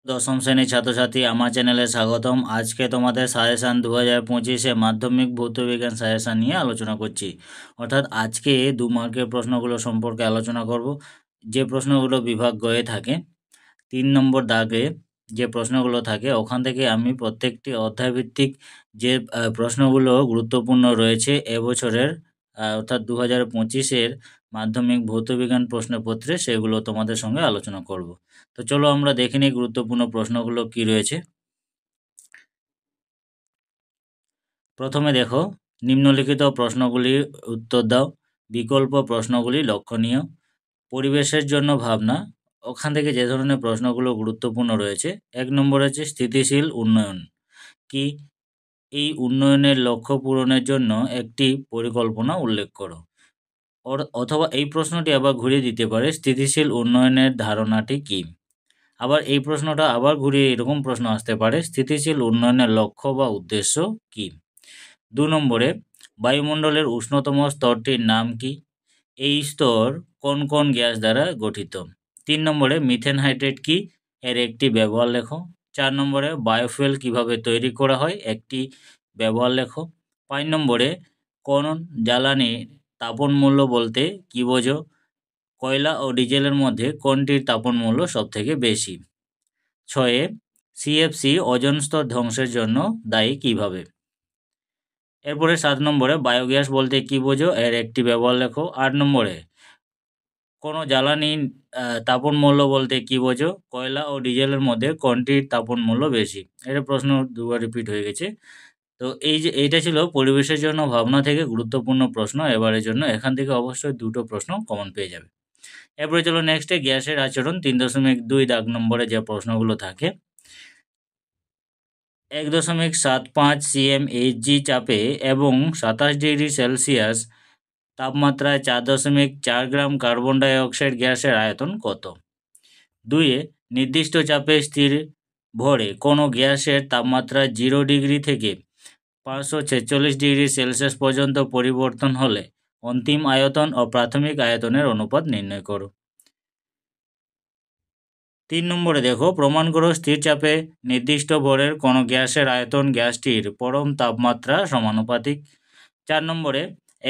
দশম শ্রেণীর ছাত্রছাত্রী আমার চ্যানেলে স্বাগতম। আজকে তোমাদের সাজেশান 2025 মাধ্যমিক ভৌতবিজ্ঞান সাজেশান নিয়ে আলোচনা করছি। অর্থাৎ আজকে 2 মার্কের প্রশ্নগুলো সম্পর্কে আলোচনা করব। যে প্রশ্নগুলো বিভাগ গয়ে থাকে 3 নম্বর দাগে যে প্রশ্নগুলো থাকে ওখান থেকে আমি প্রত্যেকটি অধ্যায়ভিত্তিক যে প্রশ্নগুলো গুরুত্বপূর্ণ রয়েছে এবছরের অর্থাৎ 2025 মাধ্যমিক ভৌতবিজ্ঞান প্রশ্নপত্রে সেগুলো তোমাদের সঙ্গে আলোচনা করব। তো চলো আমরা দেখে নিই গুরুত্বপূর্ণ প্রশ্নগুলো কি রয়েছে। প্রথমে দেখো, নিম্নলিখিত প্রশ্নগুলির উত্তর দাও। বিকল্প প্রশ্নগুলি লক্ষণীয়। পরিবেশের জন্য ভাবনা, ওখান থেকে যে ধরনের প্রশ্নগুলো গুরুত্বপূর্ণ রয়েছে। 1 নম্বর হচ্ছে স্থিতিশীল উন্নয়ন কি? এই উন্নয়নের লক্ষ্য পূরণের জন্য একটি পরিকল্পনা উল্লেখ করো। অথবা এই প্রশ্নটি আবার ঘুরিয়ে দিতে পারে, স্থিতিশীল উন্নয়নের ধারণাটি কি? আবার এই প্রশ্নটা আবার ঘুরিয়ে এরকম প্রশ্ন আসতে পারে, স্থিতিশীল উন্নয়নের লক্ষ্য বা উদ্দেশ্য কি? 2 নম্বরে, বায়ুমণ্ডলের উষ্ণতম স্তরটির নাম কি? এই স্তর কোন কোন গ্যাস দ্বারা গঠিত? 3 নম্বরে, মিথেন হাইড্রেট কি? এর একটি ব্যবহার লেখো। 4 নম্বরে, বায়োফুয়েল কিভাবে তৈরি করা হয়? একটি ব্যবহার লেখো। 5 নম্বরে, কোন জ্বালানির তাপন মূল্য বলতে কি বোঝো? কয়লা ও ডিজেলের মধ্যে কোনটির তাপন মূল্য সবথেকে বেশি? 6 সিএফসি ওজোন স্তর ধ্বংসের জন্য দায়ী কিভাবে? এরপরে 7 নম্বরে, বায়োগ্যাস বলতে কি বোঝো? এর একটি ব্যবহার লেখো। 8 নম্বরে, কোনো জ্বালানির তাপন মূল্য বলতে কি বোঝো? কয়লা ও ডিজেলের মধ্যে কোনটির তাপন মূল্য বেশি? এটা প্রশ্ন দুবার রিপিট হয়ে গেছে। তো এইটা ছিল পরিবেশের জন্য ভাবনা থেকে গুরুত্বপূর্ণ প্রশ্ন এবারের জন্য। এখান থেকে অবশ্যই 2টো প্রশ্ন কমন পেয়ে যাবে। এরপরে চলো নেক্সটে, গ্যাসের আচরণ 3.2 দাগ নম্বরে যে প্রশ্নগুলো থাকে। 1.75 cmHg চাপে এবং 27 ডিগ্রি সেলসিয়াস তাপমাত্রায় 4.4 গ্রাম কার্বন ডাই অক্সাইড গ্যাসের আয়তন কত? 2 নির্দিষ্ট চাপে স্থির ভরে কোনো গ্যাসের তাপমাত্রা 0 ডিগ্রি থেকে 546 ডিগ্রি সেলসিয়াস পর্যন্ত পরিবর্তন হলে অন্তিম আয়তন ও প্রাথমিক আয়তনের অনুপাত নির্ণয় করো। 3 নম্বরে দেখো, প্রমাণ করো স্থির চাপে নির্দিষ্ট ভরের কোনো গ্যাসের আয়তন গ্যাসটির পরম তাপমাত্রা সমানুপাতিক। 4 নম্বরে,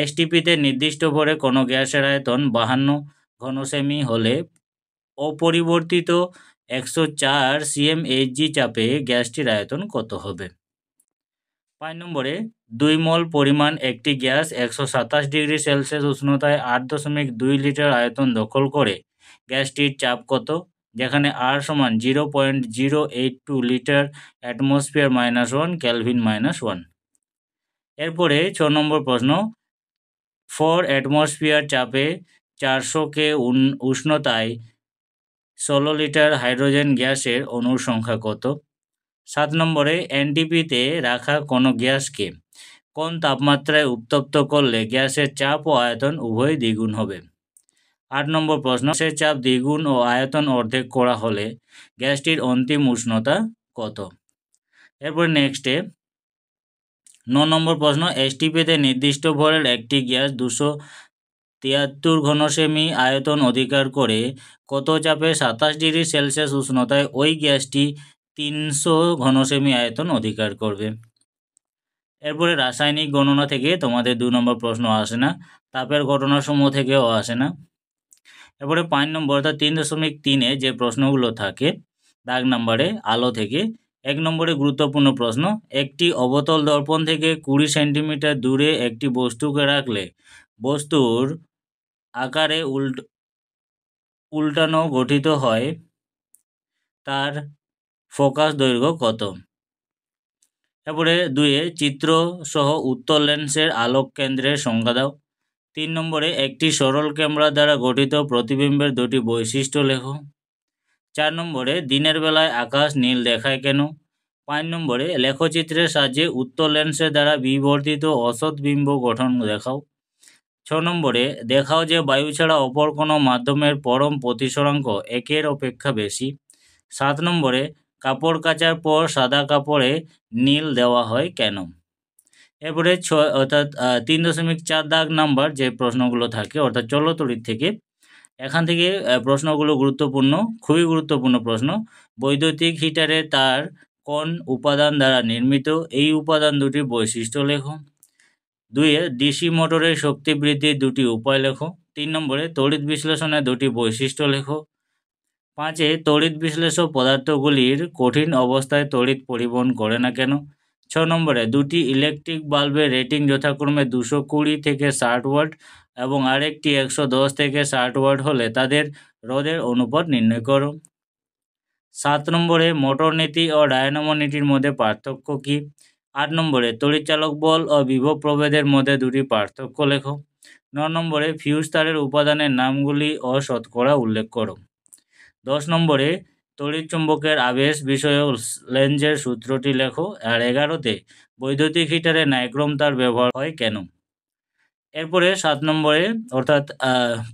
এসটিপিতে নির্দিষ্ট ভরে কোনো গ্যাসের আয়তন 52 ঘনসেমি হলে অপরিবর্তিত 104 cmHg চাপে গ্যাসটির আয়তন কত হবে? 5 নম্বরে, 2 মোল পরিমাণ একটি গ্যাস 127 ডিগ্রি সেলসিয়াস উষ্ণতায় 8.2 লিটার আয়তন দখল করে। গ্যাসটির চাপ কত? যেখানে R সমান 0.082 লিটার অ্যাটমসফিয়ার -1 কেলভিন -1। এরপরে 6 নম্বর প্রশ্ন, 4 অ্যাটমসফিয়ার চাপে 400 কে উষ্ণতায় 16 লিটার হাইড্রোজেন গ্যাসের অণুর সংখ্যা কত? 7 নম্বরে, এনটিপিতে রাখা কোনো গ্যাসকে কোন তাপমাত্রায় উত্তপ্ত করলে গ্যাসের চাপ ও আয়তন উভয় দ্বিগুণ হবে? 8 নম্বর প্রশ্ন, গ্যাসের চাপ দ্বিগুণ ও আয়তন অর্ধেক করা হলে গ্যাসটির অন্তিম উষ্ণতা কত? এরপর নেক্সটে 9 নম্বর প্রশ্ন, এসটিপিতে নির্দিষ্ট ভরের একটি গ্যাস 273 ঘনসেমি আয়তন অধিকার করে কত চাপে 27 ডিগ্রি সেলসিয়াস উষ্ণতায় ওই গ্যাসটি 300 ঘনসেমি আয়তন অধিকার করবে? এরপরে রাসায়নিক গণনা থেকে তোমাদের 2 নম্বর প্রশ্ন আসে না, তাপের ঘটনাসমূহ থেকেও আসে না। এরপরে 5 নম্বর অর্থাৎ 3.3 যে প্রশ্নগুলো থাকে দাগ নম্বরে আলো থেকে। 1 নম্বরে গুরুত্বপূর্ণ প্রশ্ন, একটি অবতল দর্পণ থেকে 20 সেন্টিমিটার দূরে একটি বস্তুকে রাখলে বস্তুর আকারে উল্টানো গঠিত হয়, তার ফোকাস দৈর্ঘ্য কত? এরপরে 2 চিত্র সহ উত্তল লেন্সের আলোক কেন্দ্রের সংজ্ঞা দাও। 3 নম্বরে, একটি সরল ক্যামেরা দ্বারা গঠিত প্রতিবিম্বের 2টি বৈশিষ্ট্য লেখো। 4 নম্বরে, দিনের বেলায় আকাশ নীল দেখায় কেন? 5 নম্বরে, লেখচিত্রের সাহায্যে উত্তল লেন্সের দ্বারা বিবর্তিত অসৎ বিম্ব গঠন দেখাও। 6 নম্বরে, দেখাও যে বায়ু ছাড়া অপর কোনো মাধ্যমের পরম প্রতিসরাঙ্ক 1 অপেক্ষা বেশি। 7 নম্বরে, কাপড় কাচার পর সাদা কাপড়ে নীল দেওয়া হয় কেন? এরপরে 6 অর্থাৎ 3.4 দাগ নাম্বার যে প্রশ্নগুলো থাকে অর্থাৎ চলতরিৎ থেকে, এখান থেকে প্রশ্নগুলো গুরুত্বপূর্ণ, খুবই গুরুত্বপূর্ণ প্রশ্ন। বৈদ্যুতিক হিটারে তার কোন উপাদান দ্বারা নির্মিত? এই উপাদান দুটির বৈশিষ্ট্য লেখো। 2 ডিসি মোটরের শক্তি বৃদ্ধির দুটি উপায় লেখো। 3 নম্বরে তড়িৎ বিশ্লেষণের দুটি বৈশিষ্ট্য লেখো। 5 তড়িৎ বিশ্লেষক পদার্থগুলির কঠিন অবস্থায় তড়িৎ পরিবহন করে না কেন? 6 নম্বরে দুটি ইলেকট্রিক বাল্বের রেটিং যথাক্রমে 220 থেকে 60 ওয়াট এবং আরেকটি 110 থেকে 60 ওয়াট হলে তাদের রোধের অনুপাত নির্ণয় করো। 7 নম্বরে মোটর নীতি ও ডায়নামো নীতির মধ্যে পার্থক্য কী? 8 নম্বরে তড়িৎচালক বল ও বিভব প্রভেদের মধ্যে দুটি পার্থক্য লেখো। 9 নম্বরে ফিউজ তারের উপাদানের নামগুলি ও শতকরা উল্লেখ করো। 10 নম্বরে তড়িৎ চুম্বকের আবেশ বিষয়ক লেন্জের সূত্রটি লেখো। আর 11তে বৈদ্যুতিক হিটারে নাইক্রোম তার ব্যবহার হয় কেন? এরপরে 7 নম্বরে অর্থাৎ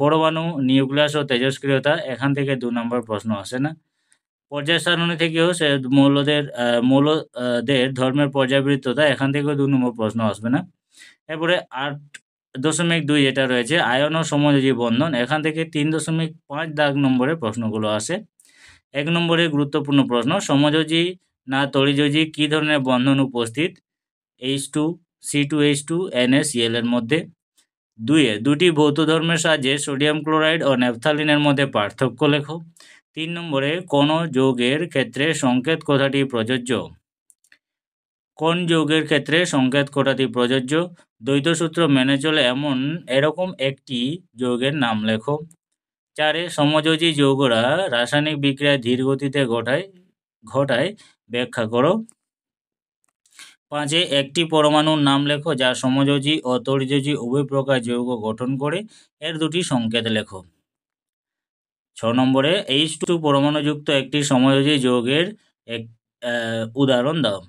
পরমাণু, নিউক্লিয়াস ও তেজস্ক্রিয়তা, এখান থেকে 2 নম্বর প্রশ্ন আসে না। পর্যায় সারণী থেকেও সে মৌলদের ধর্মের পর্যাবৃত্ততা, এখান থেকেও 2 নম্বর প্রশ্ন আসবে না। এরপরে 8.2 যেটা রয়েছে আয়ন ও সমযোজী বন্ধন, এখান থেকে 3.5 দাগ নম্বরের প্রশ্নগুলো আসে। 1 নম্বরে গুরুত্বপূর্ণ প্রশ্ন, সমযোজী না তড়িযোজী কী ধরনের বন্ধন উপস্থিত H2, C2H2, NaCl এর মধ্যে? 2 দুটি ভৌত ধর্মের সাহায্যে সোডিয়াম ক্লোরাইড ও ন্যাপথালিনের মধ্যে পার্থক্য লেখো। 3 নম্বরে কোন যৌগের ক্ষেত্রে সংকেত কথাটি প্রযোজ্য? কোন যৌগের ক্ষেত্রে সংকেত কথাটি প্রযোজ্য? দ্বৈত সূত্র মেনে চলে এরকম একটি যৌগের নাম লেখো। 4 সমযোজী যৌগরা রাসায়নিক বিক্রিয়া ধীর গতিতে ঘটায় ব্যাখ্যা করো। 5 একটি পরমাণুর নাম লেখো যা সমযোজী ও তড়িযোজী উভয় প্রকার যৌগ গঠন করে, এর দুটি সংকেত লেখো। 6 নম্বরে H2 পরমাণুযুক্ত একটি সমযোজী যৌগের উদাহরণ দাও।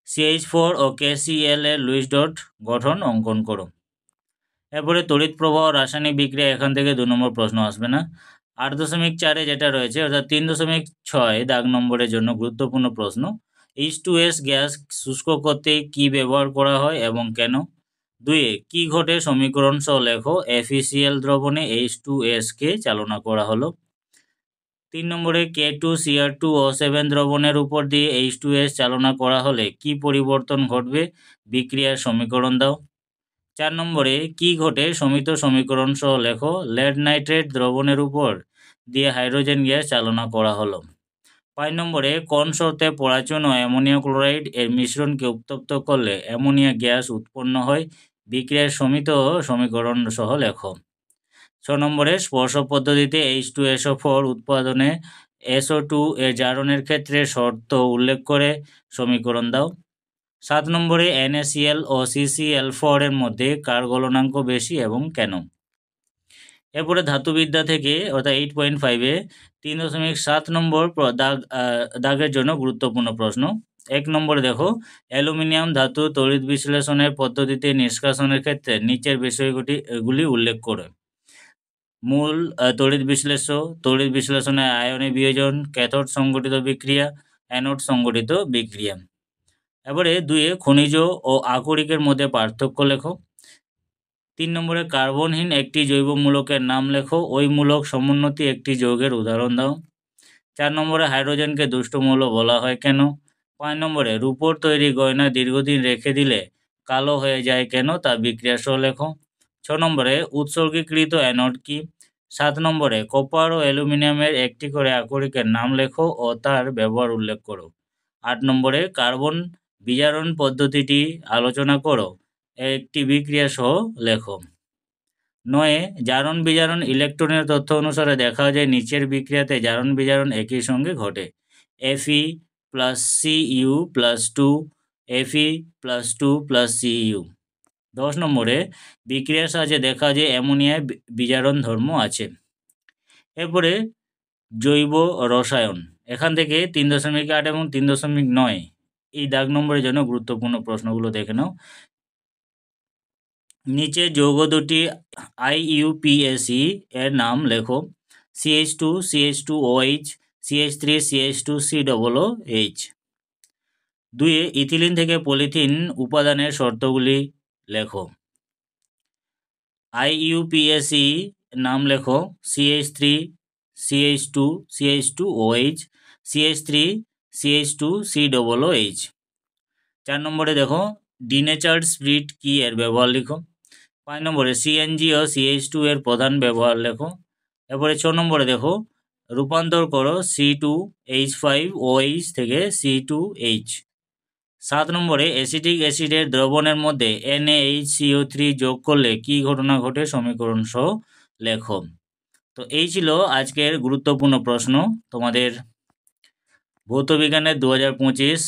CH4 ও KCl এর লুইস ডট গঠন অঙ্কন করো। এরপরে তড়িৎ প্রবাহ রাসায়নিক বিক্রিয়া, এখান থেকে 2 নম্বর প্রশ্ন আসবে না। 8.4 যেটা রয়েছে অর্থাৎ 3.6 দাগ নম্বরের জন্য গুরুত্বপূর্ণ প্রশ্ন, H2S গ্যাস শুষ্ক করতে কি ব্যবহার করা হয় এবং কেন? 2 কি ঘটে সমীকরণ সহ লেখো। FeCl দ্রবণে H2S কে চালনা করা হলো। 3 নম্বরে K2Cr2O7 দ্রবণের উপর দিয়ে H2S চালনা করা হলে কি পরিবর্তন ঘটবে? বিক্রিয়ার সমীকরণ দাও। 4 নম্বরে কি ঘটে সমিত সমীকরণ সহ লেখো। লেড নাইট্রেট দ্রবণের উপর দিয়ে হাইড্রোজেন গ্যাস চালনা করা হলো। 5 নম্বরে কোন শর্তে পরাচুন ও অ্যামোনিয়া ক্লোরাইড এর মিশ্রণকে উত্তপ্ত করলে অ্যামোনিয়া গ্যাস উৎপন্ন হয়? বিক্রিয়ার সমিত সমীকরণ সহ লেখো। 6 নম্বরে স্পর্শ পদ্ধতিতে H2SO4 উৎপাদনে SO2 এর জারণের ক্ষেত্রে শর্ত উল্লেখ করে সমীকরণ দাও। 7 নম্বরে NaCl ও CCl4 এর মধ্যে কার গলনাঙ্ক বেশি এবং কেন? এরপরে ধাতুবিদ্যা থেকে অর্থাৎ 8.5 3.7 নম্বর দাগের জন্য গুরুত্বপূর্ণ প্রশ্ন। 1 নম্বরে দেখো, অ্যালুমিনিয়াম ধাতু তড়িৎ বিশ্লেষণের পদ্ধতিতে নিষ্কাশনের ক্ষেত্রে নিচের বিষয়গুলি উল্লেখ করে। মূল তড়িৎ বিশ্লেষণে আয়নে বিয়োজন, ক্যাথোড সংগঠিত বিক্রিয়া, অ্যানোড সংগঠিত বিক্রিয়া। এবারে 2 খনিজ ও আকরিকের মধ্যে পার্থক্য লেখো। 3 নম্বরে কার্বনহীন একটি জৈব মূলকের নাম লেখো। ওই মূলক সমুন্নতি একটি যৌগের উদাহরণ দাও। 4 নম্বরে হাইড্রোজেনকে দুষ্ট মৌল বলা হয় কেন? 5 নম্বরে রূপোর তৈরি গয়না দীর্ঘদিন রেখে দিলে কালো হয়ে যায় কেন? তা বিক্রিয়া সহ লেখো। 6 নম্বরে উৎসর্গীকৃত অ্যানোড কি? 7 নম্বরে কপার ও অ্যালুমিনিয়ামের একটি করে আকরিকের নাম লেখো ও তার ব্যবহার উল্লেখ করো। 8 নম্বরে কার্বন বিজারণ পদ্ধতিটি আলোচনা করো, একটি বিক্রিয়া সহ লেখো। 9 জারণ বিজারণ ইলেকট্রনের তথ্য অনুসারে দেখা যায় নিচের বিক্রিয়াতে জারণ বিজারণ একই সঙ্গে ঘটে। Fe + Cu + 2 Fe + 2 + Cu। 10 নম্বরে বিক্রিয়ার সাহায্যে দেখা যায় অ্যামোনিয়ায় বিজারণ ধর্ম আছে। এরপরে জৈব রসায়ন, এখান থেকে 3.8 এবং 3.9 এই দাগ নম্বরের জন্য গুরুত্বপূর্ণ প্রশ্নগুলো দেখে নাও। নিচে যৌগ দুটি IUPAC এর নাম লেখো। CH2 CH2OH, CH3 CH2COOH। 2 ethylene থেকে পলিথিন উপাদানের শর্তগুলি লেখো। IUPAC নাম লেখো। CH3 CH2 CH2OH, CH3 CH2 COOH। 4 নম্বরে দেখো ডিনেচার্ড স্পিরিট কি এর ব্যবহার লিখো। 5 নম্বরে CNG ও CH2 এর প্রধান ব্যবহার লেখো। এরপরে 6 নম্বরে দেখো রূপান্তর করো C2H5OH থেকে C2H। 7 নম্বরে অ্যাসিটিক অ্যাসিডের দ্রবণের মধ্যে NaHCO3 যোগ করলে কি ঘটনা ঘটে সমীকরণ সহ লেখো। তো এই ছিল আজকের গুরুত্বপূর্ণ প্রশ্ন তোমাদের ভৌতবিজ্ঞানের 2025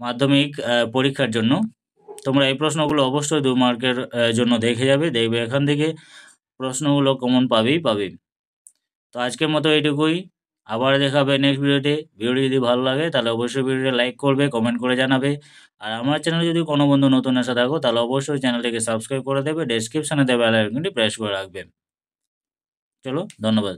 মাধ্যমিক পরীক্ষার জন্য। তোমরা এই প্রশ্নগুলো অবশ্যই 2 মার্কের জন্য দেখে যাবে, দেখবে এখান থেকে প্রশ্নগুলো কমন পাবে। তো আজকের মতো এইটুকুই, আবার দেখা হবে নেক্সট ভিডিওতে। ভিডিওটি যদি ভালো লাগে তাহলে অবশ্যই ভিডিওটি লাইক করবে, কমেন্ট করে জানাবে। আর আমার চ্যানেলে যদি কোনো বন্ধু নতুন এসে থাকো তাহলে অবশ্যই চ্যানেলটিকে সাবস্ক্রাইব করে দেবে, ডেসক্রিপশনে দেবে বেল আইকনটি প্রেস করে রাখবে। চলো, ধন্যবাদ।